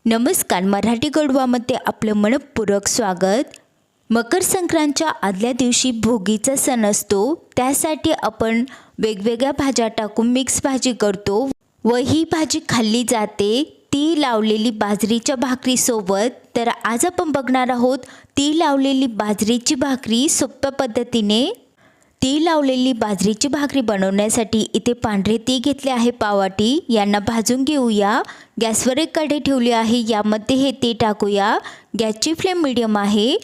नमस्कार, मराठी गडवामध्ये आपलं मनपूर्वक स्वागत। मकर संक्रांतीच्या आदल्या दिवशी भोगीचा सण असतो। त्यासाठी आपण वेगवेगळ्या भाज्या टाकून मिक्स भाजी करतो व ही भाजी खाल्ली जाते ती लावलेली बाजरीच्या भाकरीसोबत। तर आज आपण बघणार आहोत ती लावलेली बाजरीची भाकरी सोप्या पद्धतीने। ती लावलेली बाजरीची भाकरी बनवण्यासाठी इथे पांढरे तीळ घेतले आहे पावाटी, यांना भाजून घेऊया। गॅसवर एक कढई ठेवली आहे, यामध्ये हे तीळ टाकूया। गॅसची फ्लेम मीडियम आहे।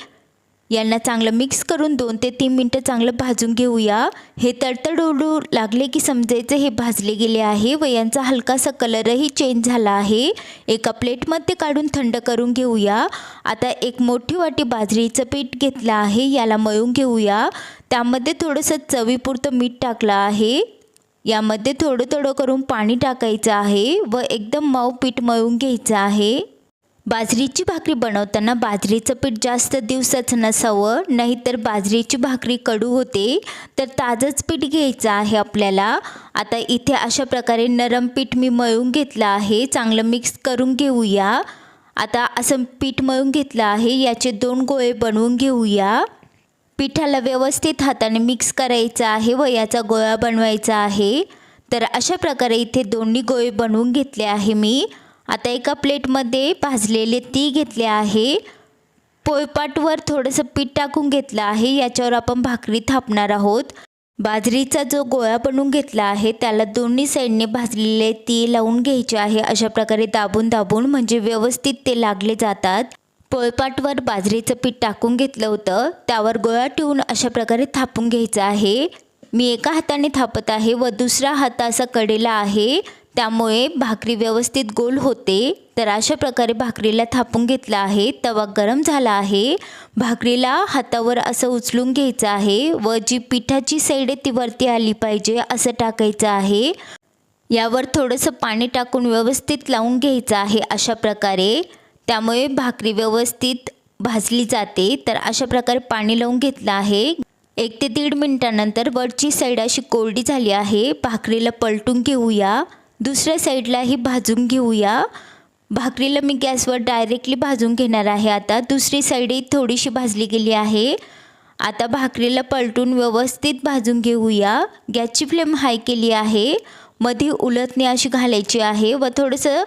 यांना चांगलं मिक्स करून 2 ते 3 मिनिटं चांगलं भाजून घेऊया। हे तडतडू लागले की समजायचं हे भाजले गेले आहे व यांचा हलकासा कलरही चेंज झाला आहे। एका प्लेटमध्ये काढून थंड करून घेऊया। आता एक मोठी वाटी बाजरीचं पीठ घेतलं आहे, याला मळून घेऊया। त्यामध्ये थोडंसं चवीपुरतं मीठ टाकलं आहे। यामध्ये थोडं थोडं करून पाणी टाकायचं आहे व एकदम मऊ पीठ मळून घ्यायचं आहे। बाजरीची भाकरी बनवताना बाजरीचं पीठ जास्त दिवसाचं नसावं, नाहीतर बाजरीची भाकरी कडू होते। तर ताजंच पीठ घ्यायचं आहे आपल्याला। आता इथे अशा प्रकारे नरम पीठ मी मळून घेतलं आहे, चांगलं मिक्स करून घेऊया। आता असं पीठ मळून घेतलं आहे, याचे 2 गोळे बनवून घेऊया। पिठाला व्यवस्थित हाताने मिक्स करायचं आहे व याचा गोळा बनवायचा आहे। तर अशा प्रकारे इथे दोन्ही गोळे बनवून घेतले आहे मी। आता एका प्लेटमध्ये भाजलेले तीळ घेतले आहे। पोळपाटवर थोडंसं पीठ टाकून घेतलं आहे, याच्यावर आपण भाकरी थापणार आहोत। बाजरीचा जो गोळा बनवून घेतला आहे त्याला दोन्ही साईडने भाजलेले तीळ लावून घ्यायचे आहे, अशा प्रकारे दाबून दाबून, म्हणजे व्यवस्थित ते लागले जातात। पोळपाटवर बाजरीचं पीठ टाकून घेतलं होतं, त्यावर गोळा ठेवून अशा प्रकारे थापून घ्यायचं आहे। मी एका हाताने थापत आहे व दुसरा हात असा कडेला आहे, त्यामुळे भाकरी व्यवस्थित गोल होते। तर अशा प्रकारे भाकरीला थापून घेतला आहे। तवा गरम झाला आहे। भाकरीला हातावर असं उचलून घ्यायचं आहे व जी पिठाची साईड आहे ती वरती आली पाहिजे असं टाकायचं आहे। यावर थोडंसं पाणी टाकून व्यवस्थित लावून घ्यायचं आहे अशा प्रकारे, त्यामुळे भाकरी व्यवस्थित भाजली जाते। तर अशा प्रकारे पाणी लावून घेतलं आहे। 1 ते 1.5 मिनिटानंतर वरची साईड अशी कोरडी झाली आहे। भाकरीला पलटून घेऊया, दुसऱ्या साईडलाही भाजून घेऊया। भाकरीला मी गॅसवर डायरेक्टली भाजून घेणार आहे। आता दुसरी साईडही थोडीशी भाजली गेली आहे। आता भाकरीला पलटून व्यवस्थित भाजून घेऊया। गॅसची फ्लेम हाय केली आहे। मध्ये उलटणी अशी घालायची आहे व थोडंसं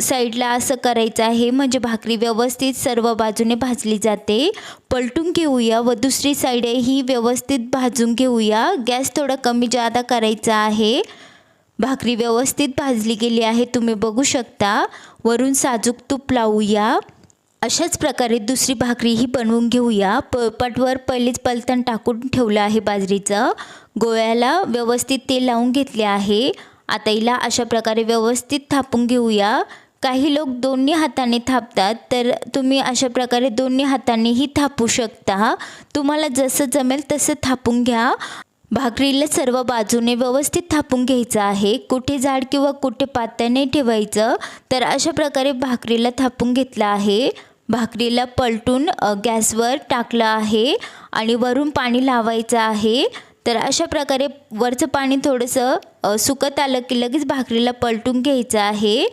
साईडला असं करायचं आहे, म्हणजे भाकरी व्यवस्थित सर्व बाजूने भाजली जाते। पलटून घेऊया व दुसरी साईडही व्यवस्थित भाजून घेऊया। गॅस थोडा कमी जादा करायचा आहे। भाकरी व्यवस्थित भाजली गेली आहे, तुम्ही बघू शकता। वरून साजूक तूप लावूया। अशाच प्रकारे दुसरी भाकरीही बनवून घेऊया। पोळपाटवर पहिलेच पलटण टाकून ठेवलं आहे बाजरीचं। गोळ्याला व्यवस्थित तेल लावून घेतले आहे। आता हिला अशा प्रकारे व्यवस्थित थापून घेऊया। काही लोक दोन्ही हाताने थापतात, तर तुम्ही अशा प्रकारे दोन्ही हातानेही थापू शकता। तुम्हाला जसं जमेल तसं थापून घ्या। भाकरीला सर्व बाजूने व्यवस्थित थापून घ्यायचं आहे, कुठे जाड किंवा कुठे पातळ नाही ठेवायचं। तर अशा प्रकारे भाकरीला थापून घेतलं आहे। भाकरीला पलटून गॅसवर टाकलं आहे आणि वरून पाणी लावायचं आहे। तर अशा प्रकारे वरचं पाणी थोडंसं सुकत आलं की लगेच भाकरीला पलटून घ्यायचं आहे।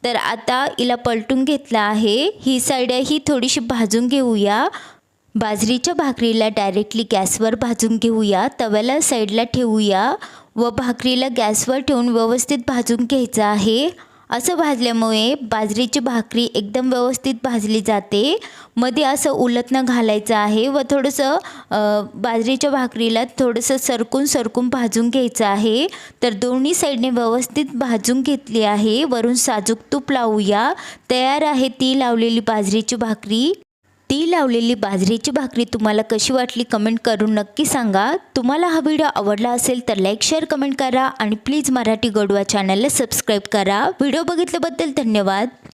तर आता हिला पलटून घेतलं आहे। ही साईडही थोडीशी भाजून घेऊया। बाजरीच्या भाकरीला डायरेक्टली गॅसवर भाजून घेऊया, तव्याला साईडला ठेवूया व भाकरीला गॅसवर ठेवून व्यवस्थित भाजून घ्यायचं आहे। असं भाजल्यामुळे बाजरीची भाकरी एकदम व्यवस्थित भाजली जाते। मध्ये असं उलटणं घालायचं आहे व थोडंसं बाजरीच्या भाकरीला थोडंसं सरकून भाजून घ्यायचं आहे। तर दोन्ही साईडने व्यवस्थित भाजून घेतली आहे। वरून साजूक तूप लावूया। तयार आहे ती लावलेली बाजरीची भाकरी। ती लावलेली बाजरीची भाकरी तुम्हाला कशी वाटली कमेंट करून नक्की सांगा। तुम्हाला हा व्हिडिओ आवडला असेल तर लाईक, शेअर, कमेंट करा आणि प्लीज मराठी गडवा चॅनलला सबस्क्राईब करा। व्हिडिओ बघितल्याबद्दल धन्यवाद।